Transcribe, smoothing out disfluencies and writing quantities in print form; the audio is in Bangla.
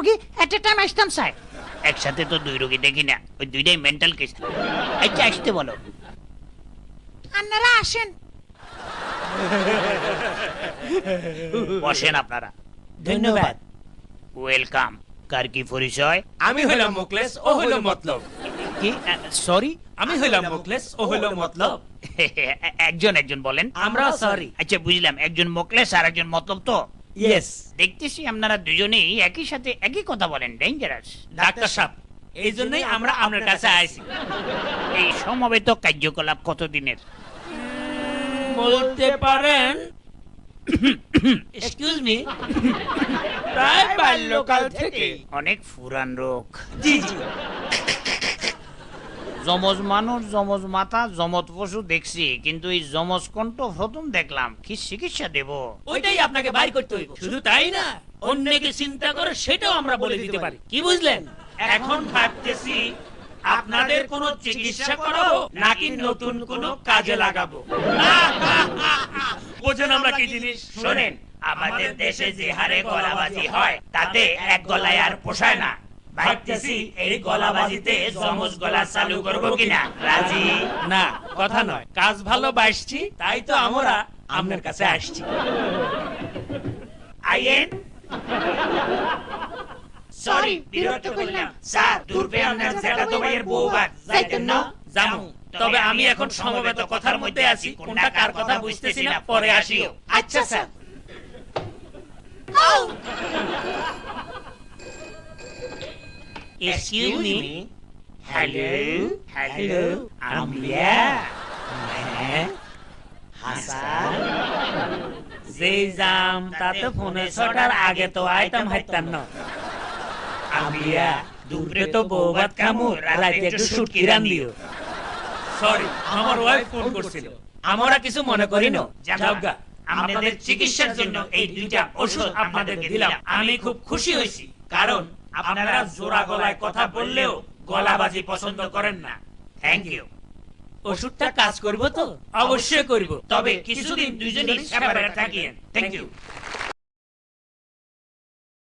ওকে এট এ টাইম আসতাম স্যার। একসাথে তো দুই রোগী দেখি না, ওই দুইটাই মেন্টাল কেস। আচ্ছা আসতে বলো। আপনারা আসেন। বসেন আপনারা। ধন্যবাদ। ওয়েলকাম। কার কি পরিচয়? আমি হইলাম মুখলেস, ও হইল মতলব। কি? সরি। আমি হইলাম মুখলেস, ও হইল মতলব। একজন একজন বলেন। আমরা সরি। আচ্ছা বুঝলাম, একজন মোকলেস আর একজন মতলব তো। ইয়েস। দেখতেছি আপনারা দুজনেই একই সাথে একই কথা বলেন, ডেঞ্জারাস। ডাক্তার সাহেব, এই জন্যই আমরা আপনার কাছে আইছি। এই সমবেত কার্যকলাপ কতদিনের? বলতে পারেন, এক্সকিউজ মি, প্রায় বাল্যকাল থেকে। অনেক পুরান রোগ। জি জি। যমজ মানুষ, যমজ মাতা, যমজ পশু দেখছি, কিন্তু এই যমজ কণ্ঠ প্রথম দেখলাম। কি চিকিৎসা দেব? ওইটাই আপনাকে বাইর করতে হইব। শুধু তাই না, অন্যকে চিন্তা করে সেটাও আমরা বলে দিতে পারি। কি বুঝলেন? এখন ভাবতেছি আপনাদের কোনো চিকিৎসা করাবো নাকি নতুন কোনো কাজে লাগাবো। বোঝেন আমরা কি জিনিস? শোনেন, আমাদের দেশে যে হারে গলাবাজি হয় তাতে এক গলায় আর পোষায় না। ভাবতেছি এই গলাবাজিতে যমজ গলা চালু করব কিনা। রাজি? না, কথা নয়, কাজ ভালো বাসছি, তাই তো আমরা আপনার কাছে আসছি। আইয়েন। সরি, বিরক্ত করলাম। স্যার, দূরবে আপনার জ্যাঠাতো ভাইয়ের বউ ভাত যাইতেন না? জামু, তবে আমি এখন সমবেত কথার মধ্যে আছি, কোনটা কার কথা বুঝতেছি না, পরে আসিও। আচ্ছা sir. Excuse me. Hello hello, আম্বিয়া। হ্যাঁ, হাসান। যেই জাম তাতে ফোনে ছটার আগে তো আইতাম হাইতাম না। আম্বিয়া, দুপুরে তো বউ ভাত কামু, রাতে একটু শুটকি রান্দিও। সরি, আমার ওয়াইফ ফোন করছিল। আমরা কিছু মনে করি না। যাওগা, আপনাদের চিকিৎসার জন্য এই দুইটা ওষুধ আপনাদেরকে দিলাম। আমি খুব খুশি হয়েছি, কারণ আপনারা জোড়া গলায় কথা বললেও গলাবাজি পছন্দ করেন না। Thank you. ওষুধটা কাজ করব তো? অবশ্যই করব, তবে কিছুদিন দুইজনেই সেপারেট থাকিয়েন। Thank you.